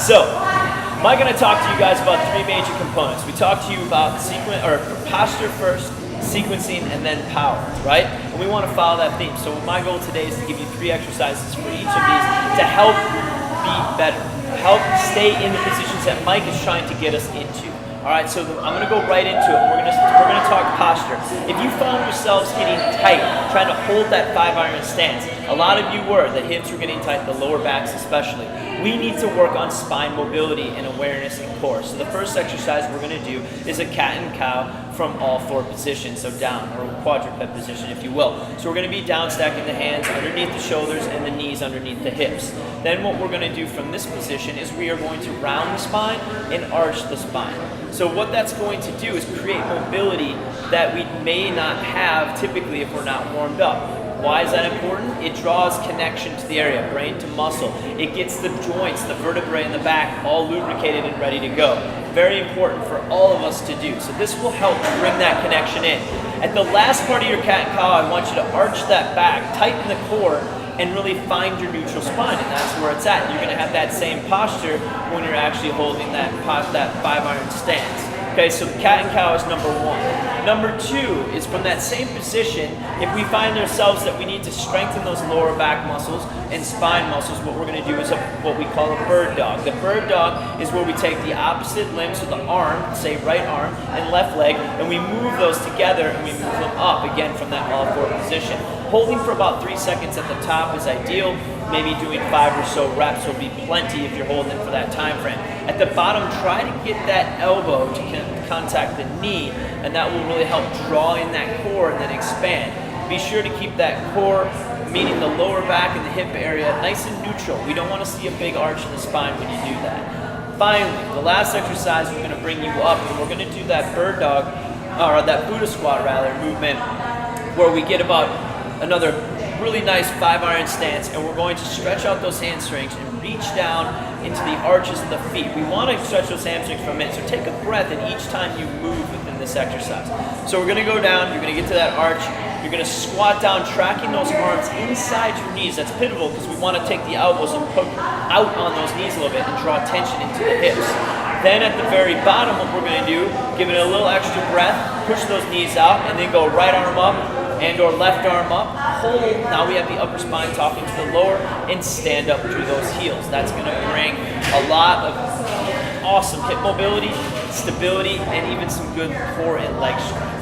So, am I going to talk to you guys about three major components? We talked to you about posture first, sequencing, and then power, right? And we want to follow that theme. So my goal today is to give you 3 exercises for each of these to help be better, help stay in the positions that Mike is trying to get us into. All right, so I'm going to go right into it. We're going to talk posture. If you found yourselves getting tight, trying to hold that 5-iron stance, a lot of you were. The hips were getting tight, the lower backs especially. We need to work on spine mobility and awareness and core. So the first exercise we're going to do is a cat and cow from all 4 positions, so down, or quadruped position if you will. So we're going to be down stacking the hands underneath the shoulders and the knees underneath the hips. Then what we're going to do from this position is we are going to round the spine and arch the spine. So what that's going to do is create mobility that we may not have typically if we're not warmed up. Why is that important? It draws connection to the area, brain to muscle. It gets the joints, the vertebrae in the back, all lubricated and ready to go. Very important for all of us to do. So this will help bring that connection in. At the last part of your cat and cow, I want you to arch that back, tighten the core, and really find your neutral spine, and that's where it's at. You're going to have that same posture when you're actually holding that 5-iron stance. Okay, so the cat and cow is number 1. Number 2 is from that same position, if we find ourselves that we need to strengthen those lower back muscles and spine muscles, what we're going to do is what we call a bird dog. The bird dog is where we take the opposite limbs, so the arm, say right arm and left leg, and we move those together and we move them up, again from that all 4 position. Holding for about 3 seconds at the top is ideal. Maybe doing 5 or so reps will be plenty if you're holding for that time frame. At the bottom, try to get that elbow to contact the knee, and that will really help draw in that core and then expand. Be sure to keep that core, meaning the lower back and the hip area, nice and neutral. We don't want to see a big arch in the spine when you do that. Finally, the last exercise, we're going to bring you up, and we're going to do that bird dog, or that Buddha squat rather, movement, where we get about another really nice 5-iron stance, and we're going to stretch out those hamstrings and reach down into the arches of the feet. We want to stretch those hamstrings for a minute, so take a breath in each time you move within this exercise. So we're going to go down, you're going to get to that arch, you're going to squat down, tracking those arms inside your knees. That's pivotal because we want to take the elbows and poke out on those knees a little bit and draw tension into the hips. Then at the very bottom, what we're going to do, give it a little extra breath, push those knees out, and then go right arm up and or left arm up, hold. Now we have the upper spine talking to the lower, and stand up through those heels. That's going to bring a lot of awesome hip mobility, stability, and even some good core and leg strength.